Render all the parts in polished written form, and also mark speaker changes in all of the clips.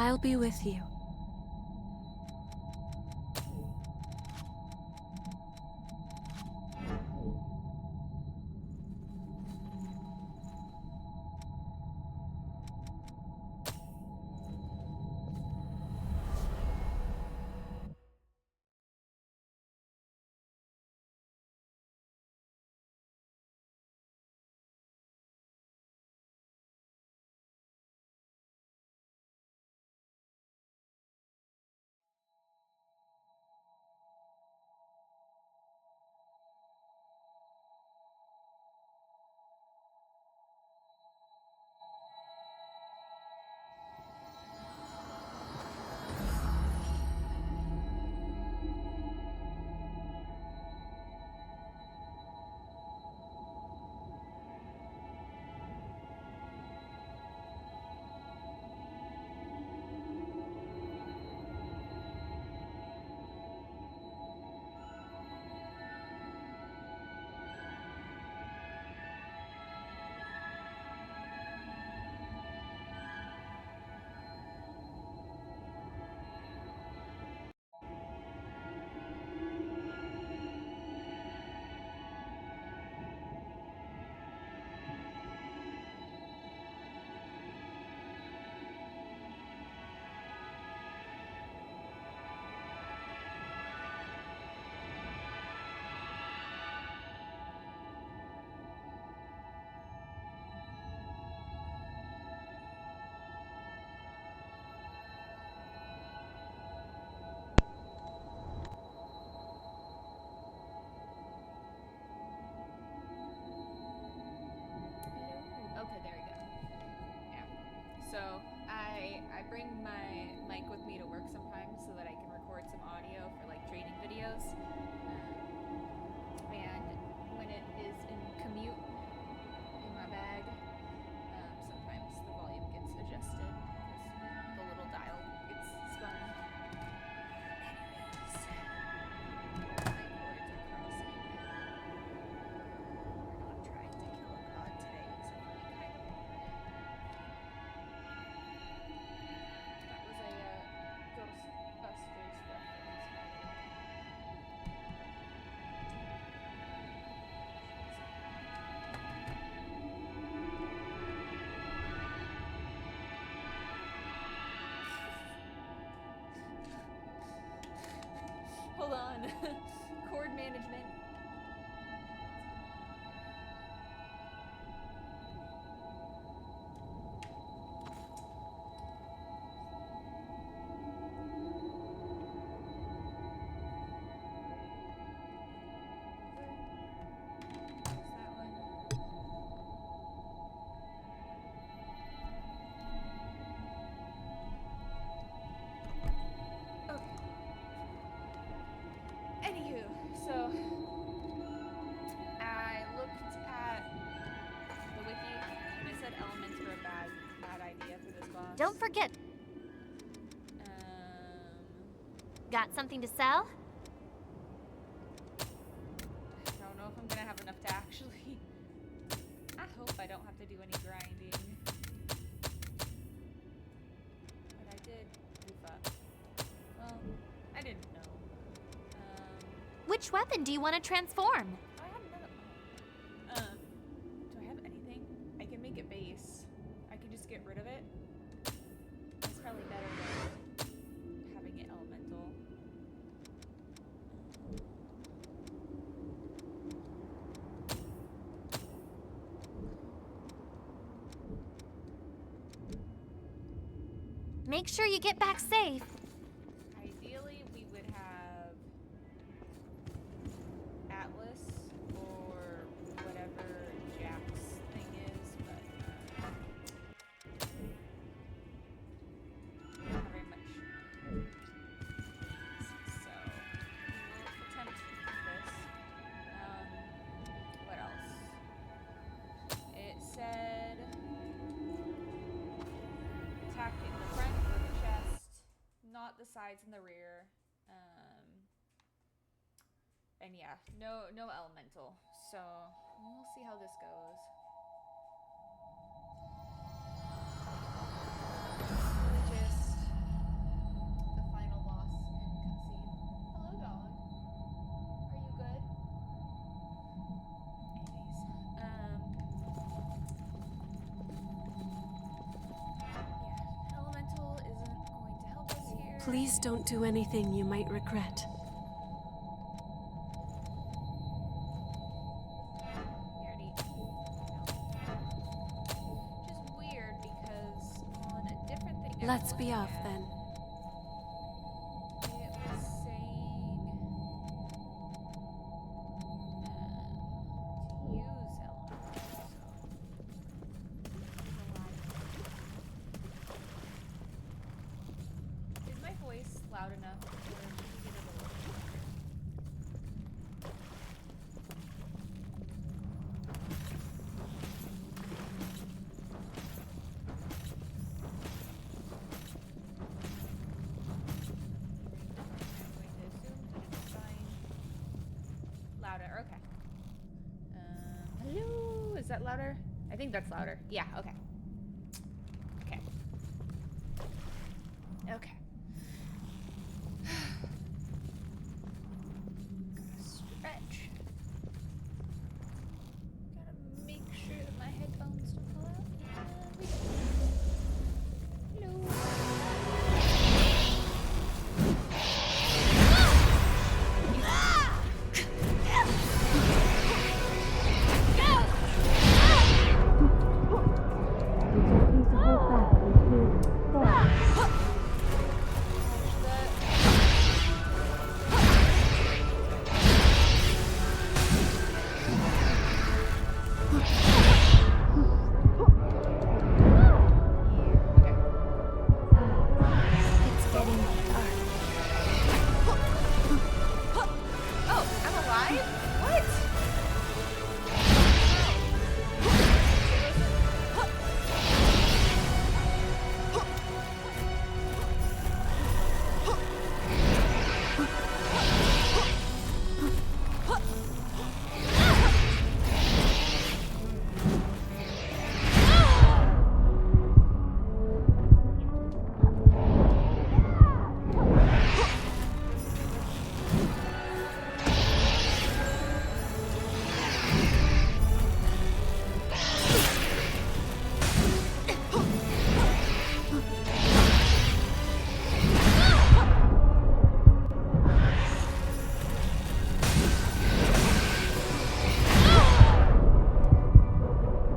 Speaker 1: I'll be with you.
Speaker 2: Okay, there we go. Yeah. So I bring my mic with me to work sometimes so that I can record some audio for like training videos. And when it is in commute in my bag, sometimes the volume gets adjusted because the little dial gets spun. Anyways, my cords are crossing. We're not trying to kill a god today, except for me kind of are. That was a Ghostbusters reference, by the way. Hold on. Cord management. That one. Okay. Anywho, so I looked at the wiki and it said elements were a bad idea for this boss.
Speaker 3: Don't forget. Got something to sell?
Speaker 2: I don't know if I'm gonna have enough to actually. I hope I don't have to do any grinding. But I did goof up. Well, I didn't know.
Speaker 3: Which weapon do you want to transform?
Speaker 2: I have another one. Do I have anything? I can make it base. I can just get rid of it. That's probably better than having it elemental.
Speaker 3: Make sure you get back safe.
Speaker 2: Ideally, we would have Atlas or whatever Jack's thing is, but not very much. So we'll attempt this. What else? It said attacking the front or the chest, not the sides and the rear. And yeah, no elemental. So we'll see how this goes. Just
Speaker 1: Please don't do anything you might regret.
Speaker 2: You already which is weird because on a different thing I was
Speaker 1: Let's be
Speaker 2: looking
Speaker 1: off
Speaker 2: at,
Speaker 1: then.
Speaker 2: it was saying to use elements, so is my voice loud enough or should we get it a little bit louder? I'm going to assume that it's fine. Louder, okay. Hello? Is that louder? I think that's louder. Yeah, okay. Okay. Okay. Gotta stretch. Gotta make sure that my headphones don't fall out. And we don't. Hello.
Speaker 3: It's getting dark.
Speaker 2: Oh, I'm alive? What?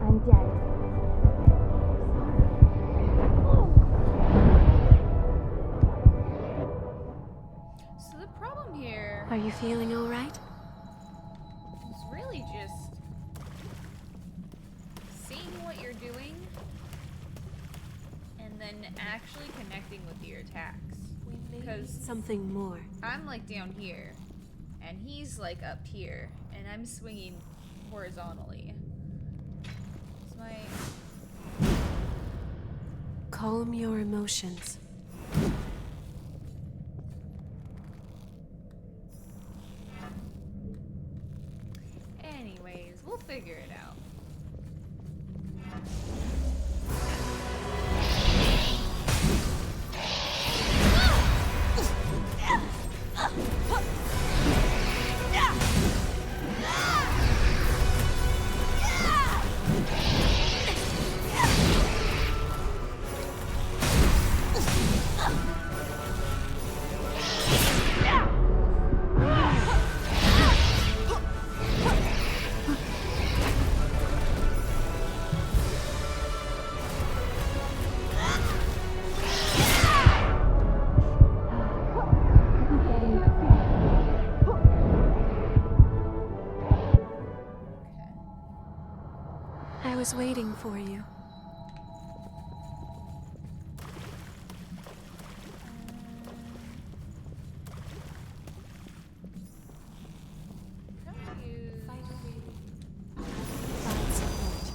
Speaker 3: I'm dead.
Speaker 2: So the problem here
Speaker 1: Are you feeling all right?
Speaker 2: is really just seeing what you're doing and then actually connecting with your attacks. Because
Speaker 1: Something more.
Speaker 2: I'm like down here and he's like up here and I'm swinging horizontally. It's my
Speaker 1: Calm your emotions.
Speaker 2: anyways, we'll figure it out.
Speaker 1: I was waiting for you.
Speaker 2: Probably use
Speaker 1: Provide support.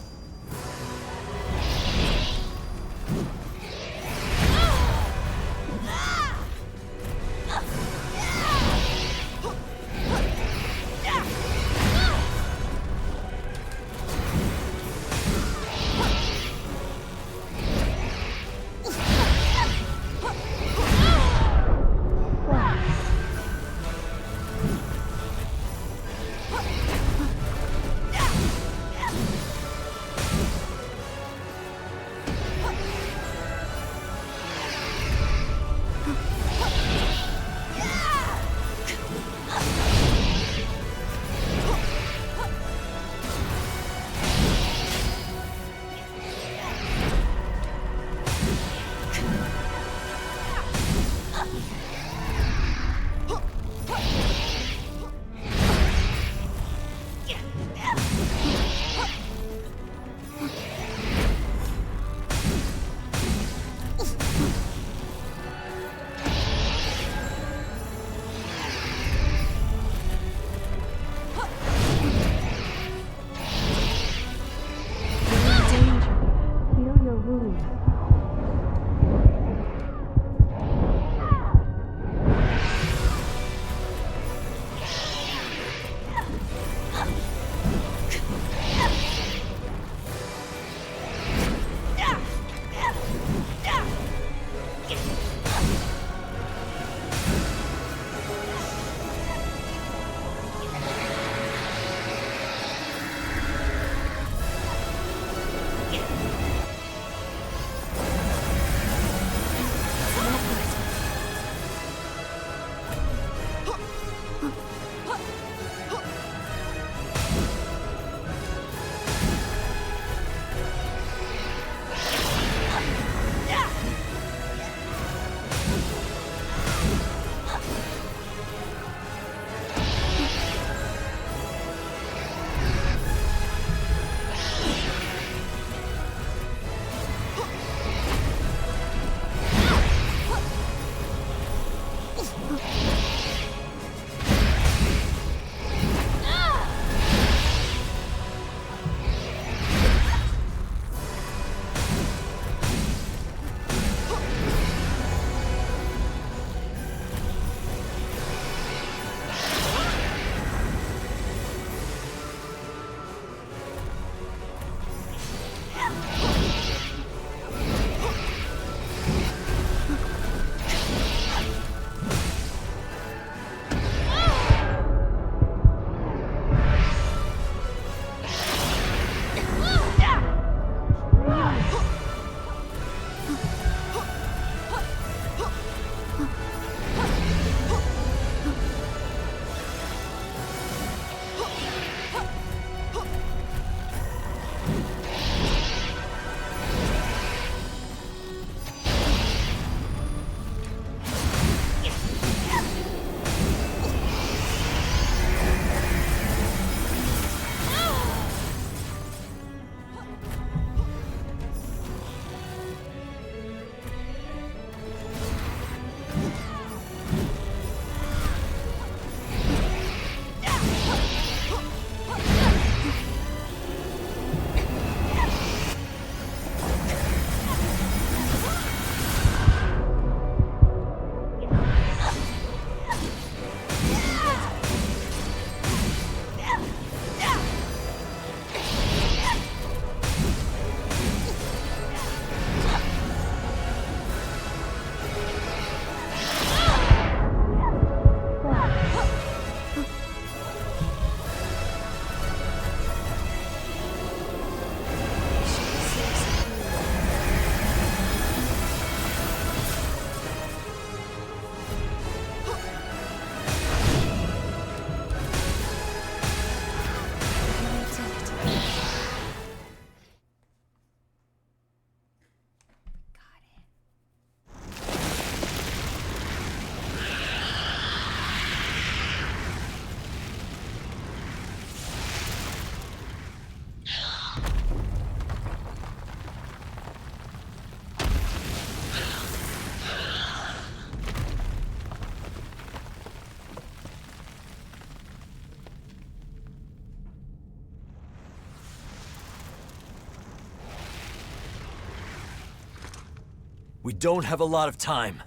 Speaker 4: We don't have a lot of time.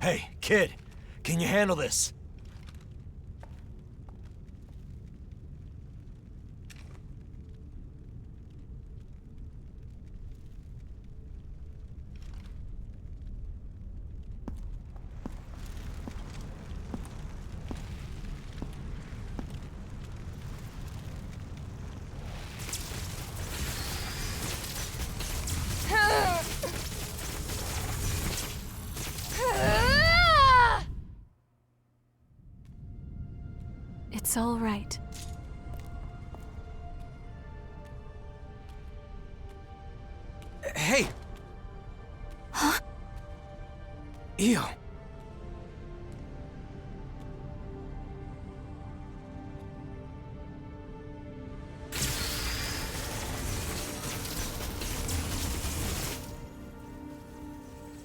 Speaker 4: Hey, kid, can you handle this?
Speaker 1: It's all right.
Speaker 4: Hey! Huh? Ew.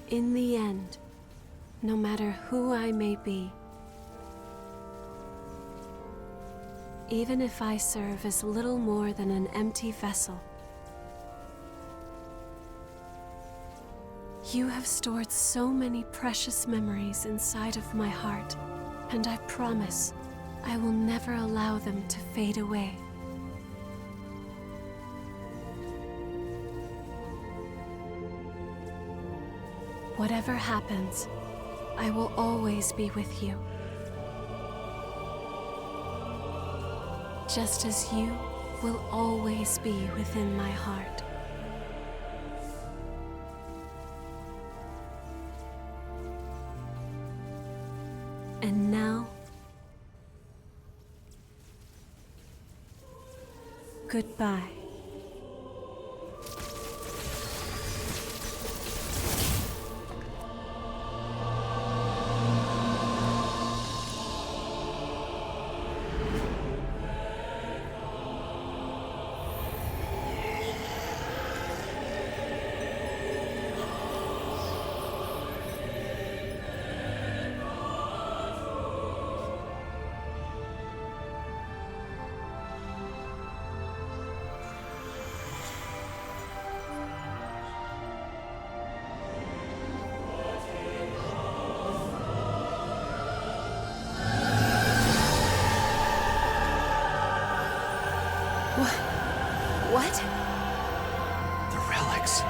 Speaker 1: In the end, no matter who I may be, even if I serve as little more than an empty vessel, you have stored so many precious memories inside of my heart, and I promise I will never allow them to fade away. Whatever happens, I will always be with you. Just as you will always be within my heart. And now, goodbye. What?
Speaker 4: The relics.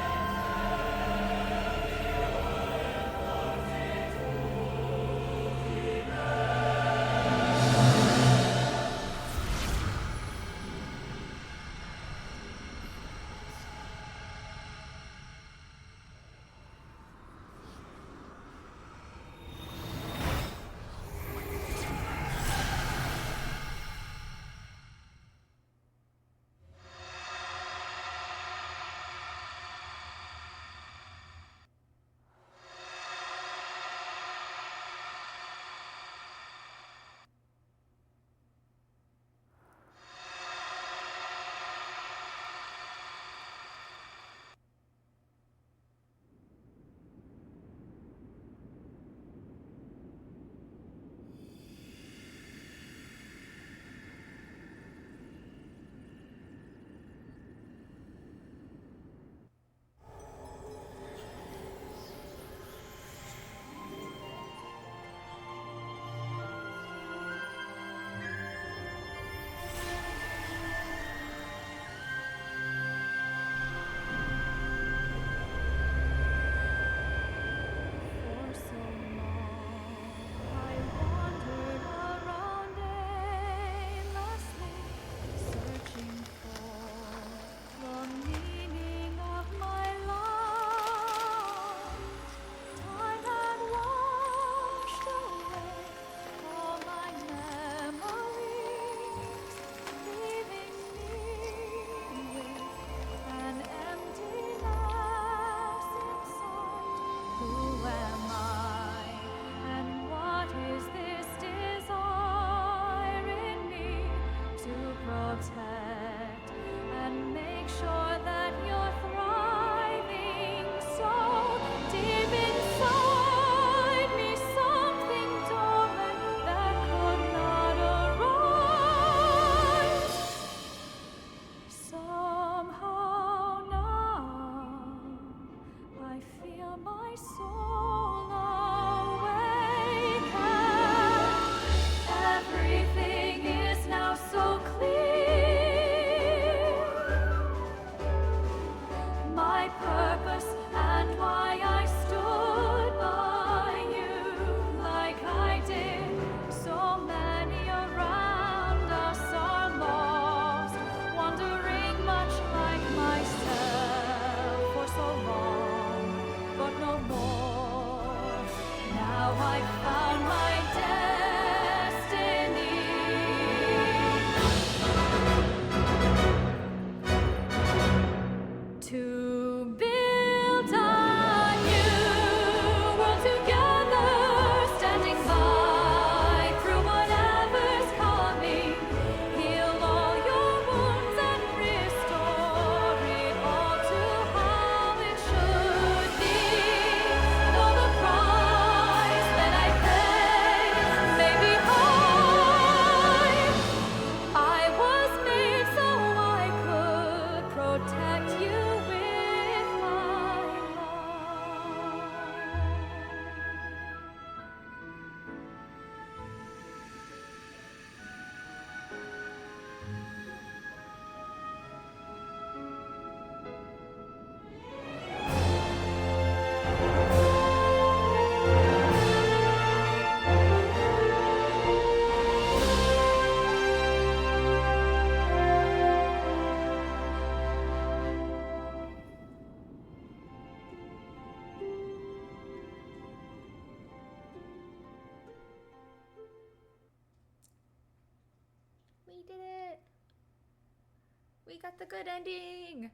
Speaker 2: We got the good ending.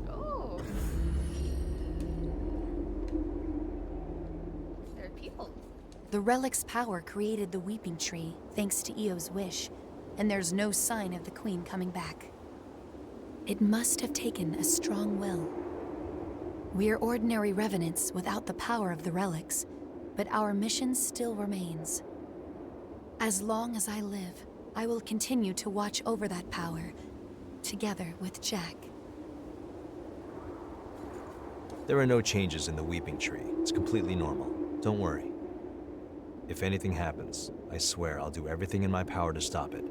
Speaker 2: Oh. There are people.
Speaker 5: The relic's power created the Weeping Tree, thanks to Eo's wish, and there's no sign of the Queen coming back. It must have taken a strong will. We're ordinary revenants without the power of the relics, but our mission still remains. As long as I live, I will continue to watch over that power, together with Jack.
Speaker 4: There are no changes in the Weeping Tree. It's completely normal. Don't worry. If anything happens, I swear I'll do everything in my power to stop it.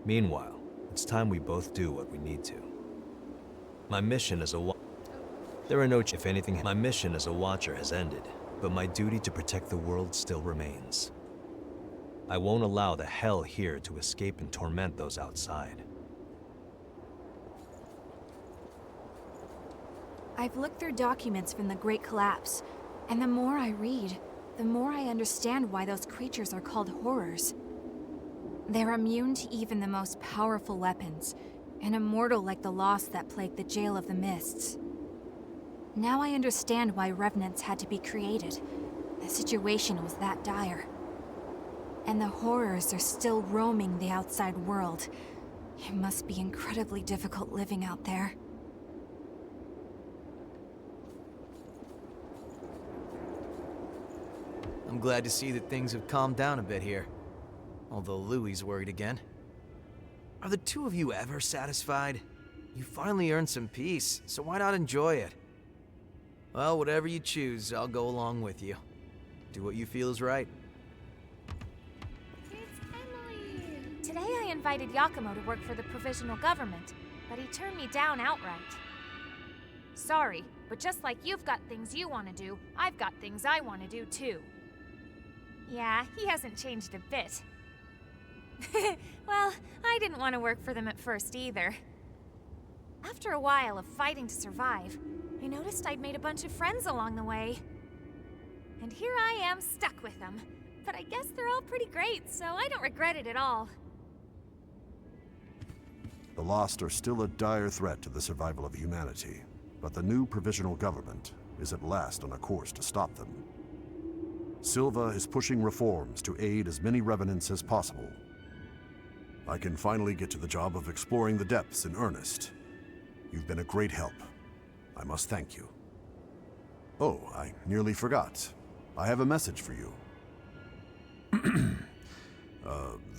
Speaker 4: Meanwhile, it's time we both do what we need to. My mission as a my mission as a Watcher has ended, but my duty to protect the world still remains. I won't allow the hell here to escape and torment those outside.
Speaker 6: I've looked through documents from the Great Collapse, and the more I read, the more I understand why those creatures are called horrors. They're immune to even the most powerful weapons, and immortal like the lost that plagued the Jail of the Mists. Now I understand why revenants had to be created. The situation was that dire. And the horrors are still roaming the outside world. It must be incredibly difficult living out there.
Speaker 7: I'm glad to see that things have calmed down a bit here. Although Louie's worried again. Are the two of you ever satisfied? You finally earned some peace, so why not enjoy it? Well, whatever you choose, I'll go along with you. Do what you feel is right.
Speaker 2: It's Emily.
Speaker 3: Today I invited Yakumo to work for the provisional government, but he turned me down outright. Sorry, but just like you've got things you want to do, I've got things I want to do too. Yeah, he hasn't changed a bit. Well, I didn't want to work for them at first either. After a while of fighting to survive, I noticed I'd made a bunch of friends along the way. And here I am stuck with them. But I guess they're all pretty great, so I don't regret it at all.
Speaker 8: The Lost are still a dire threat to the survival of humanity, but the new provisional government is at last on a course to stop them. Silva is pushing reforms to aid as many revenants as possible. I can finally get to the job of exploring the depths in earnest. You've been a great help. I must thank you. Oh, I nearly forgot. I have a message for you.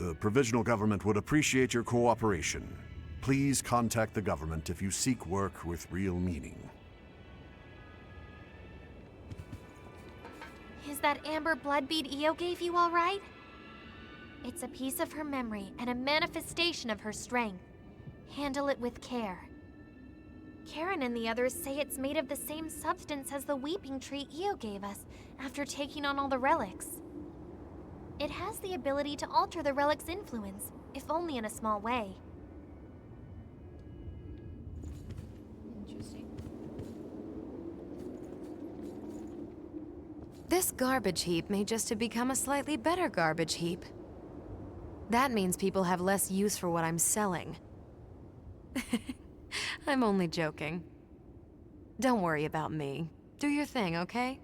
Speaker 8: The provisional government would appreciate your cooperation. Please contact the government if you seek work with real meaning.
Speaker 3: Is that amber blood bead Io gave you all right? It's a piece of her memory and a manifestation of her strength. Handle it with care. Karen and the others say it's made of the same substance as the Weeping Tree Io gave us after taking on all the relics. It has the ability to alter the relic's influence, if only in a small way.
Speaker 2: Interesting.
Speaker 5: This garbage heap may just have become a slightly better garbage heap. That means people have less use for what I'm selling. I'm only joking. Don't worry about me. Do your thing, okay?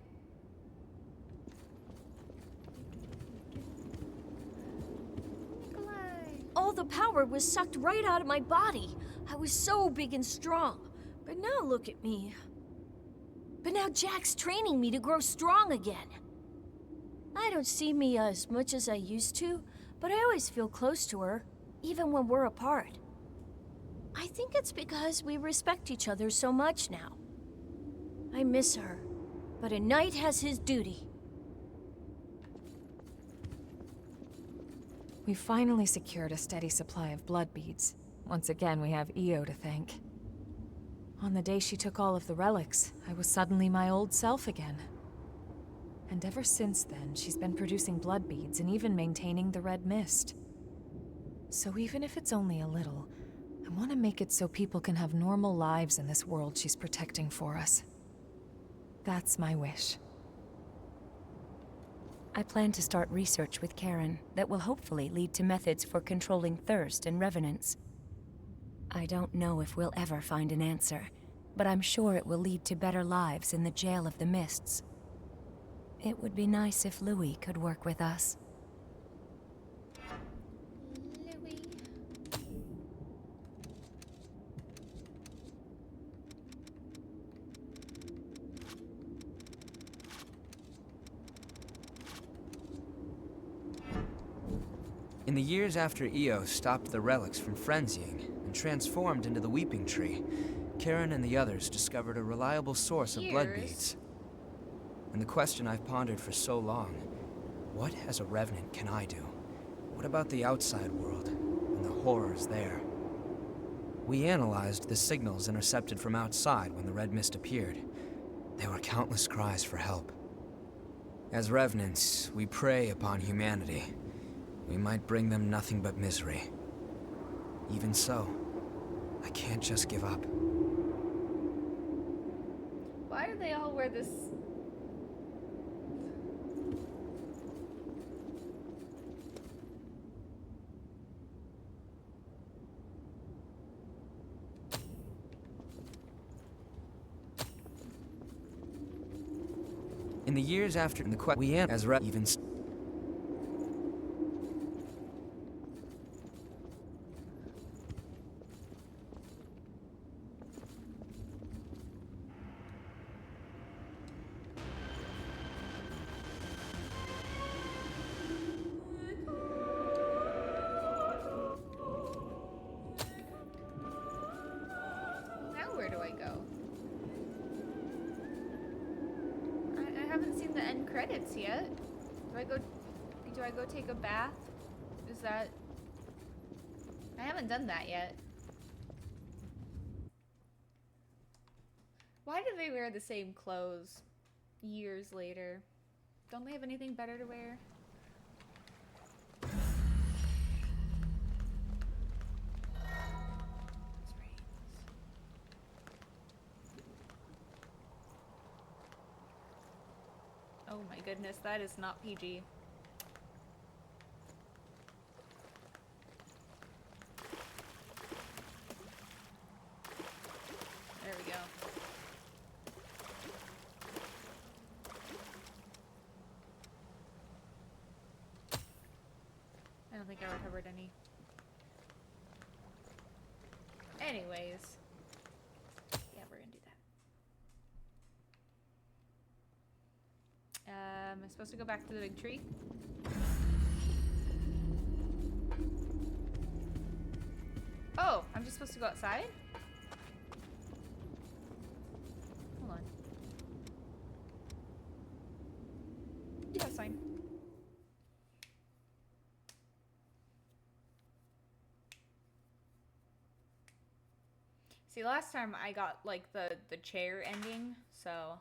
Speaker 9: All the power was sucked right out of my body. I was so big and strong. But now look at me. But now Jack's training me to grow strong again. I don't see Mia as much as I used to, but I always feel close to her, even when we're apart. I think it's because we respect each other so much now. I miss her, but a knight has his duty.
Speaker 6: We finally secured a steady supply of blood beads. Once again, we have Io to thank. On the day she took all of the relics, I was suddenly my old self again.
Speaker 10: And ever since then, she's been producing blood beads and even maintaining the red mist. So even if it's only a little, I want to make it so people can have normal lives in this world she's protecting for us. That's my wish.
Speaker 11: I plan to start research with Karen that will hopefully lead to methods for controlling thirst and revenants. I don't know if we'll ever find an answer, but I'm sure it will lead to better lives in the Jail of the Mists. It would be nice if Louis could work with us.
Speaker 2: Louis.
Speaker 12: In the years after Io stopped the relics from frenzying and transformed into the Weeping Tree, Karen and the others discovered a reliable source of blood beads. And the question I've pondered for so long, what as a revenant can I do? What about the outside world and the horrors there? We analyzed the signals intercepted from outside when the red mist appeared. There were countless cries for help. As revenants, we prey upon humanity. We might bring them nothing but misery. Even so, I can't just give up.
Speaker 2: Why do they all wear this?
Speaker 12: In the years after the quest, we as even.
Speaker 2: Now where do I go? I haven't seen the end credits yet. Do I go take a bath? Is that... I haven't done that yet. Why do they wear the same clothes years later? Don't they have anything better to wear? Oh my goodness, that is not PG. There we go. I don't think I recovered any. Anyways. Yeah, we're gonna do that. Am I supposed to go back to the big tree? Oh, I'm just supposed to go outside? Hold on. Yeah, that's fine. See, last time I got like the chair ending, so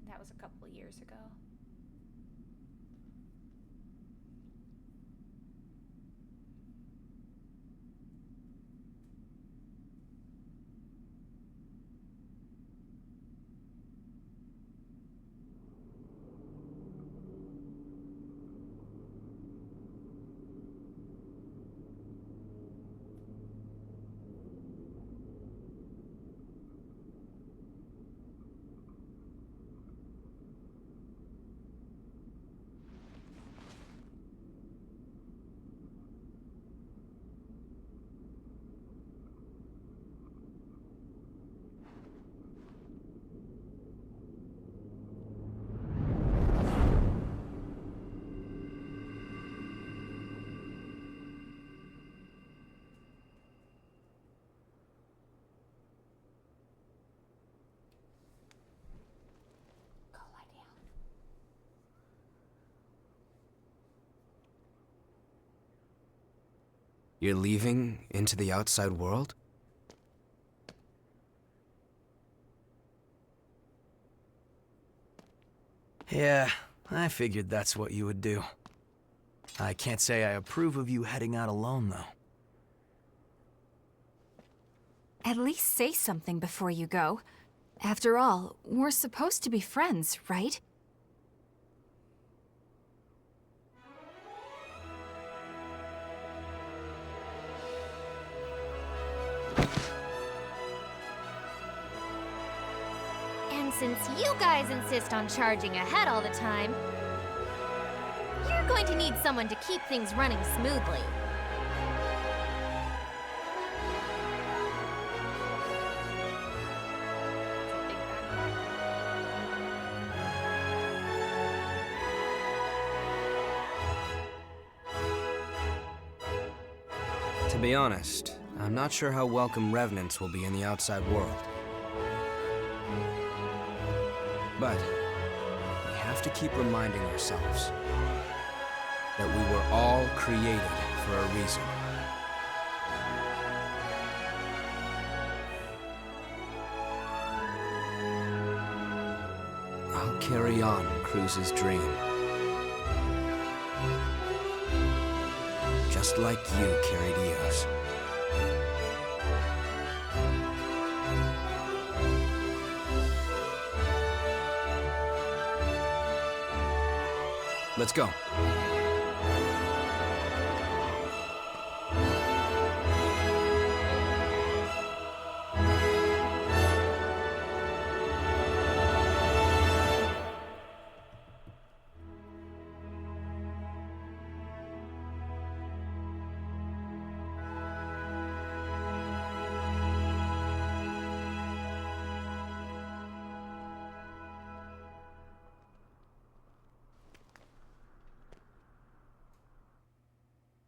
Speaker 2: that was a couple of years ago.
Speaker 12: You're leaving into the outside world?
Speaker 7: Yeah, I figured that's what you would do. I can't say I approve of you heading out alone, though.
Speaker 6: At least say something before you go. After all, we're supposed to be friends, right?
Speaker 3: And since you guys insist on charging ahead all the time, you're going to need someone to keep things running smoothly.
Speaker 12: To be honest, I'm not sure how welcome revenants will be in the outside world. But we have to keep reminding ourselves that we were all created for a reason. I'll carry on Cruz's dream. Just like you carried Eos. Let's go.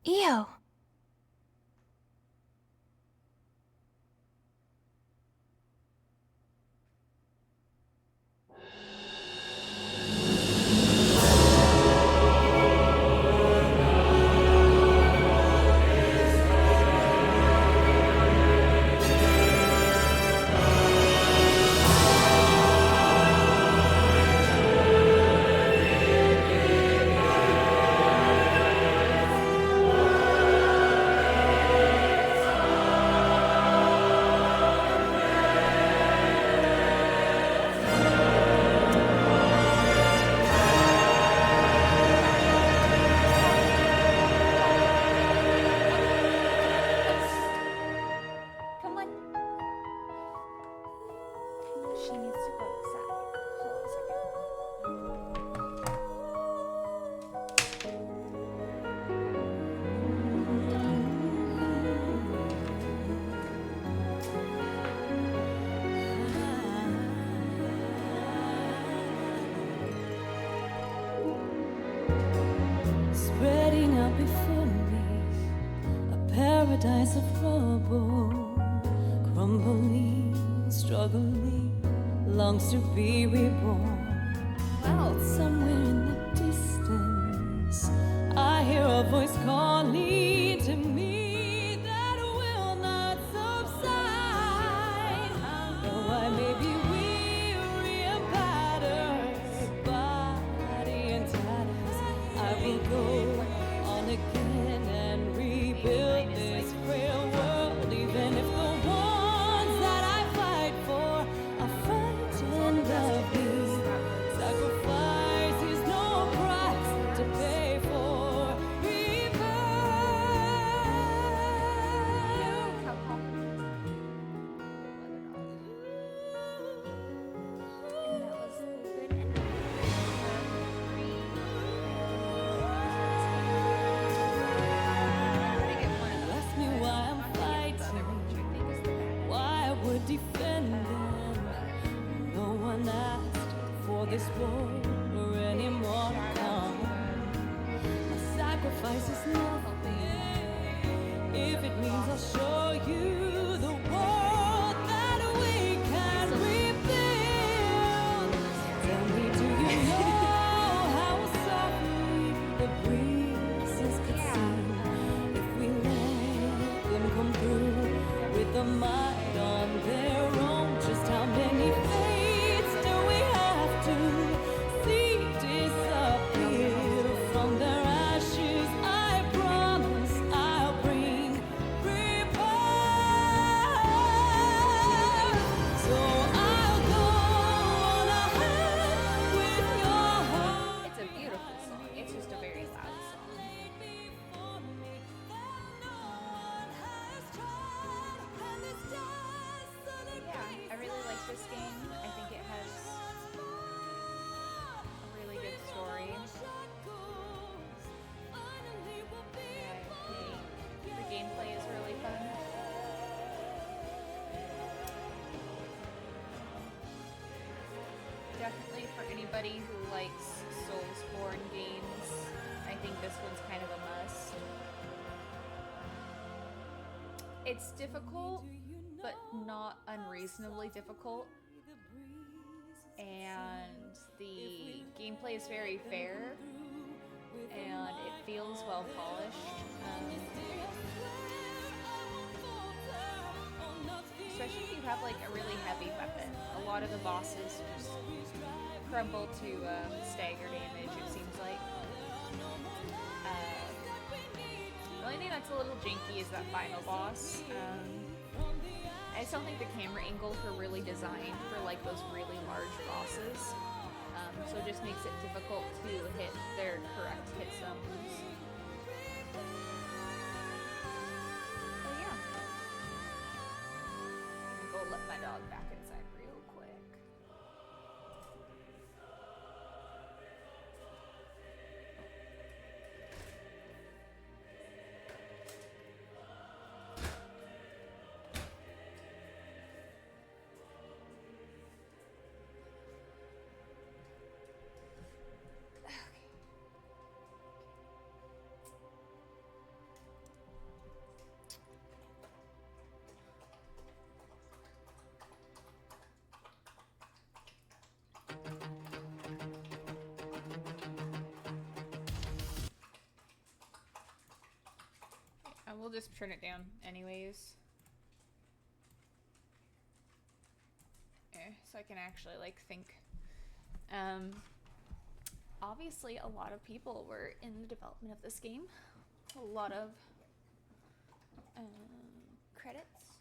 Speaker 6: Io.
Speaker 13: Spreading out before me, a paradise of rubble, crumbling, struggling, longs to be reborn. Out somewhere in the distance, I hear a voice calling to me that will not subside. Though I may be weary and battered, body and tatters, I will go on again and rebuild this frail world, even if the ones that I fight for are frightened of me. Sacrifice is no price to pay for Ask me why I'm fighting, why I would defend them. No one asked for this war or any more to come. A sacrifice is nothing if it means I'll show you the world that we can rebuild. Tell me, do you know how softly the breezes could sing if we let them come through with a mind on their own? Just how many fates do we have to see
Speaker 2: this game. I think it has a really good story. The gameplay is really fun. Definitely for anybody who likes Soulsborne games, I think this one's kind of a must. It's difficult, but not unreasonably difficult. And the gameplay is very fair, and it feels well polished. Especially if you have like a really heavy weapon. A lot of the bosses just crumble to stagger damage, it seems like. The only thing that's a little janky is that final boss. I just don't think the camera angles were really designed for like those really large bosses. So it just makes it difficult to hit their correct hit zones. But yeah. I'm gonna go let my dog back inside real quick. We'll just turn it down anyways. So I can actually like think. Obviously a lot of people were in the development of this game. A lot of credits.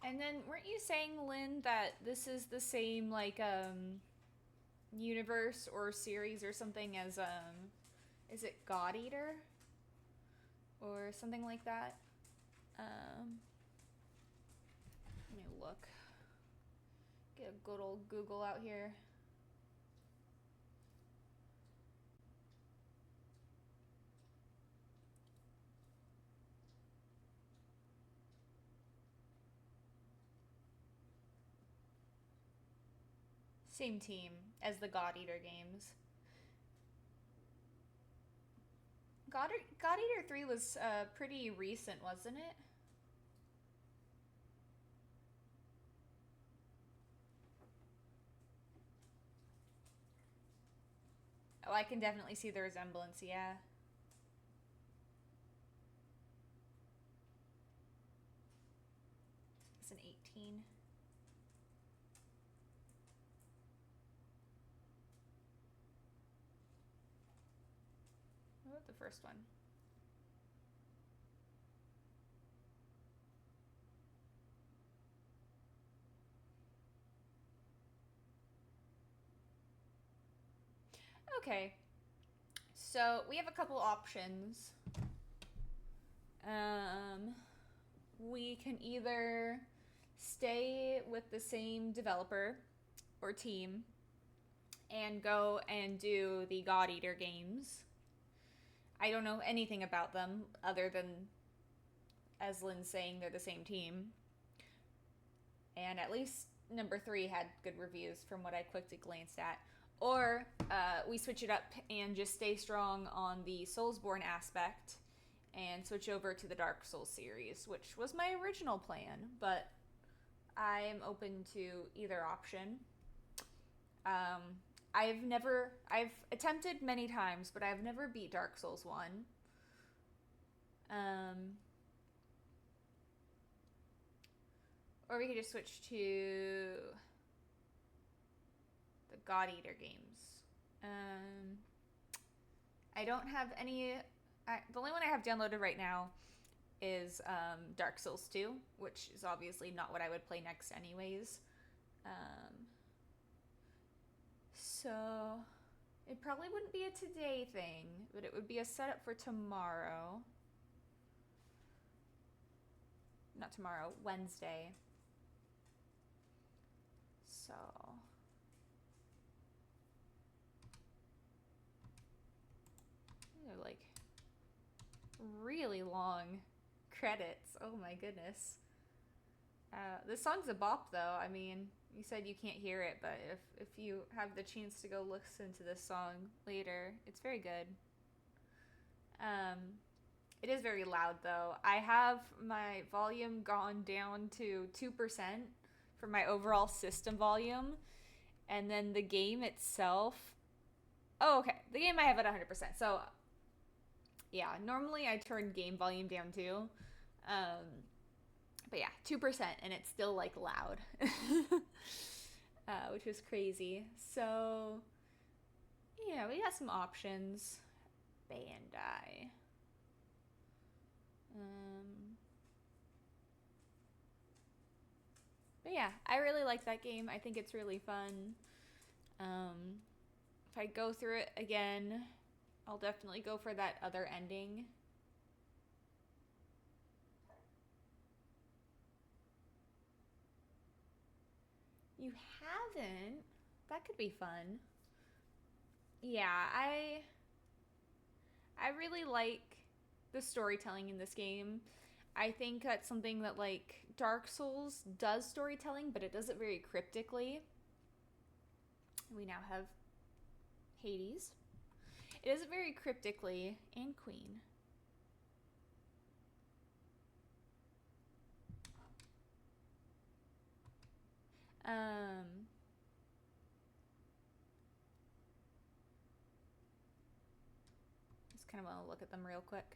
Speaker 2: And then, weren't you saying, Lynn, that this is the same, like, universe or series or something as, is it God Eater? Or something like that? Let me look. Get a good old Google out here. Same team as the God Eater games. God Eater 3 was pretty recent, wasn't it? Oh, I can definitely see the resemblance, yeah. It's an 18. What about the first one? Okay, so we have a couple options. We can either stay with the same developer or team and go and do the God Eater games. I don't know anything about them other than, as Lynn's saying, they're the same team. And at least number 3 had good reviews from what I quickly glanced at. Or we switch it up and just stay strong on the Soulsborne aspect and switch over to the Dark Souls series, which was my original plan, but I'm open to either option. I've attempted many times, but I've never beat Dark Souls 1. Or we could just switch to the God Eater games. I don't have any... the only one I have downloaded right now is Dark Souls 2, which is obviously not what I would play next anyways. So It probably wouldn't be a today thing, but it would be a setup for tomorrow. Not tomorrow, Wednesday. So... they're like really long credits. Oh my goodness. This song's a bop though. I mean, you said you can't hear it, but if you have the chance to go listen to this song later, it's very good. It is very loud though. I have my volume gone down to 2% for my overall system volume, and then the game itself, oh okay, the game I have at 100%. So yeah, normally I turn game volume down too. But yeah, 2%, and it's still like loud, which is crazy. So yeah, we got some options. Bandai. But yeah, I really like that game. I think it's really fun. If I go through it again, I'll definitely go for that other ending. You haven't? That could be fun. Yeah, I really like the storytelling in this game. I think that's something that like Dark Souls does storytelling, but it does it very cryptically. We now have Hades. It does it very cryptically, and Queen. Just kind of want to look at them real quick.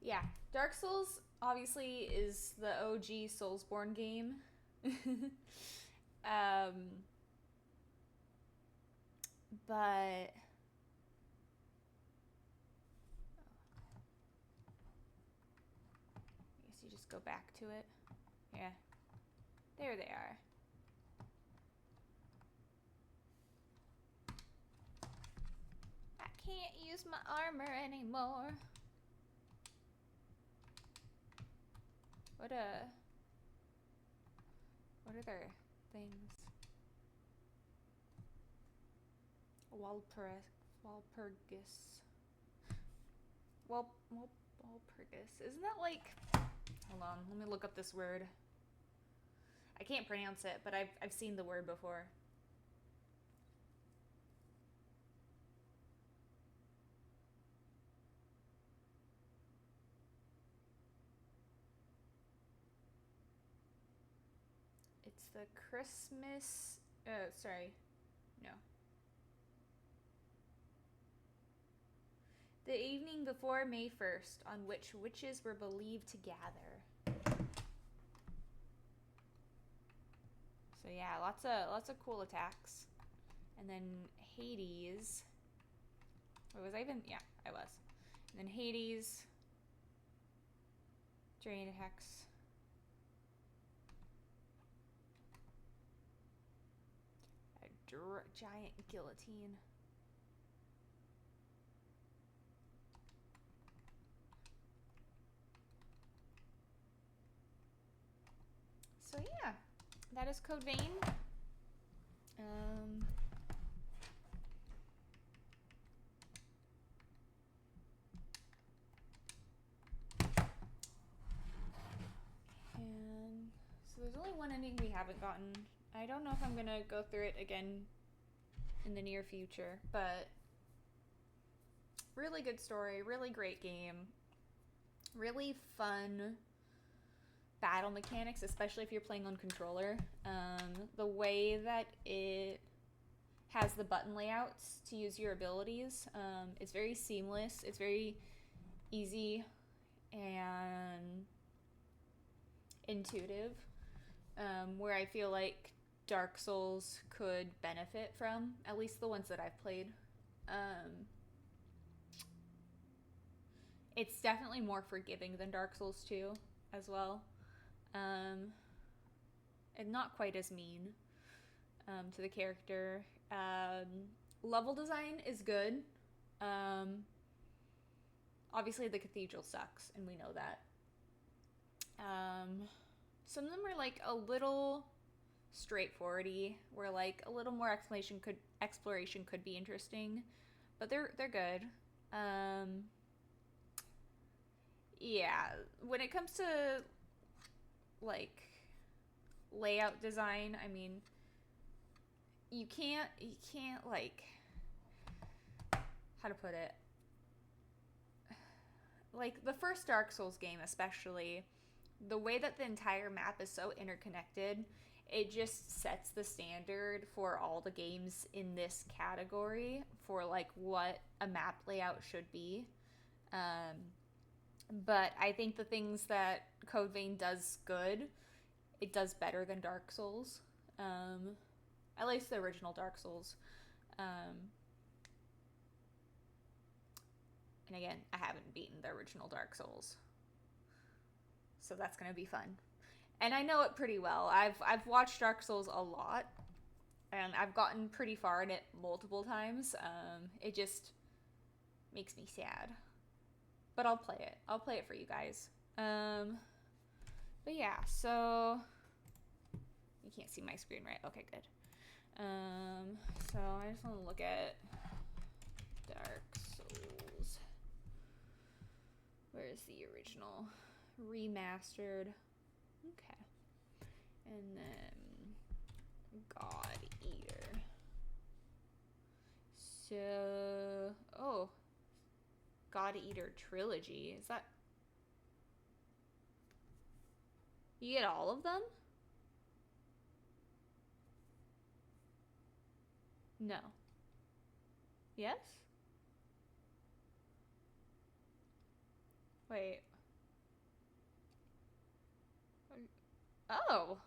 Speaker 2: Yeah, Dark Souls obviously is the OG Soulsborne game. But I guess you just go back to it. Yeah. There they are. I can't use my armor anymore. What are their things? Walpurgis. Walpurgis. Isn't that like... Hold on, let me look up this word. I can't pronounce it, but I've seen the word before. It's the Christmas... sorry. No. The evening before May 1st, on which witches were believed to gather. So yeah, lots of cool attacks. And then Hades. Wait, was I even? Yeah, I was. And then Hades. Drain attacks. A giant guillotine. So yeah, that is Code Vein. And so there's only one ending we haven't gotten. I don't know if I'm gonna go through it again in the near future, but really good story, really great game, really fun battle mechanics, especially if you're playing on controller. The way that it has the button layouts to use your abilities, it's very seamless, it's very easy and intuitive, where I feel like Dark Souls could benefit from, at least the ones that I've played. It's definitely more forgiving than Dark Souls 2. as well. And not quite as mean to the character. Level design is good. Obviously the cathedral sucks, and we know that. Some of them are like a little straightforwardy, where like a little more exploration could be interesting, but they're good. Yeah, when it comes to like layout design, I mean, you can't like, how to put it, like the first Dark Souls game especially, the way that the entire map is so interconnected, it just sets the standard for all the games in this category for like what a map layout should be. But I think the things that Code Vein does good, it does better than Dark Souls. At least the original Dark Souls. And again, I haven't beaten the original Dark Souls, so that's gonna be fun. And I know it pretty well. I've watched Dark Souls a lot, and I've gotten pretty far in it multiple times. It just makes me sad. But I'll play it. I'll play it for you guys. But yeah, so you can't see my screen, right? Okay, good. So I just want to look at Dark Souls. Where's the original? Remastered. Okay. And then God Eater. So, oh, God Eater Trilogy. Is that... You get all of them? No. Yes? Wait. Oh.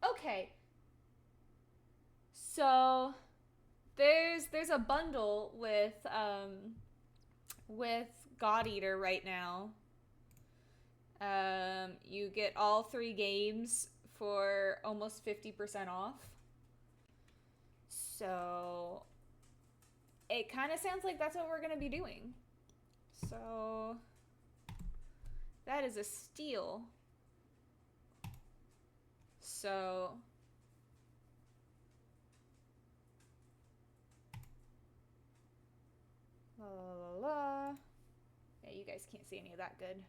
Speaker 2: Okay. So there's a bundle with God Eater right now. You get all 3 games for almost 50% off. So it kind of sounds like that's what we're going to be doing. So that is a steal. So la la la la. Yeah, you guys can't see any of that good.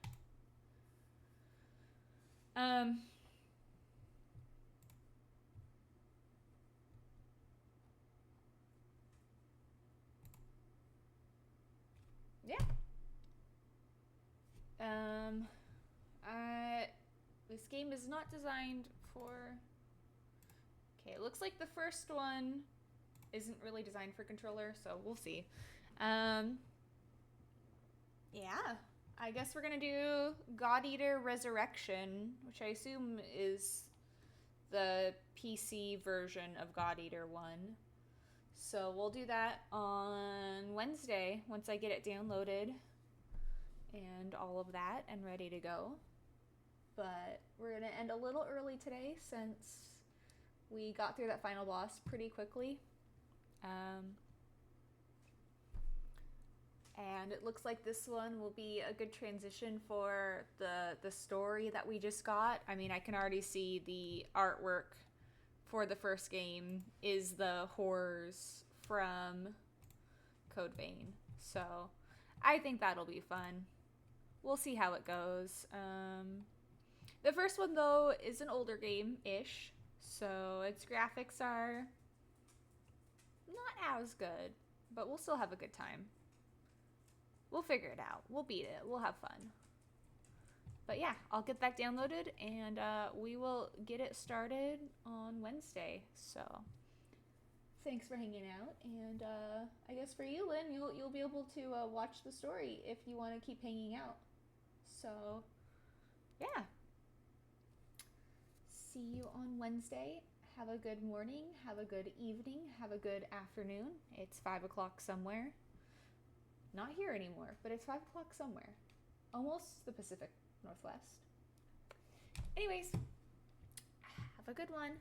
Speaker 2: Yeah. This game is not designed for... Okay, it looks like the first one isn't really designed for controller, so we'll see. Yeah, I guess we're gonna do God Eater Resurrection, which I assume is the PC version of God Eater 1. So we'll do that on Wednesday once I get it downloaded and all of that and ready to go. But we're gonna end a little early today since we got through that final boss pretty quickly. And it looks like this one will be a good transition for the story that we just got. I mean, I can already see the artwork for the first game is the horrors from Code Vein. So I think that'll be fun. We'll see how it goes. The first one, though, is an older game-ish, so its graphics are not as good, but we'll still have a good time. We'll figure it out. We'll beat it. We'll have fun. But yeah, I'll get that downloaded, and we will get it started on Wednesday. So thanks for hanging out, and I guess for you, Lynn, you'll be able to watch the story if you want to keep hanging out. So yeah. See you on Wednesday. Have a good morning, have a good evening, have a good afternoon. It's 5 o'clock somewhere. Not here anymore, but it's 5 o'clock somewhere. Almost the Pacific northwest. Anyways, have a good one.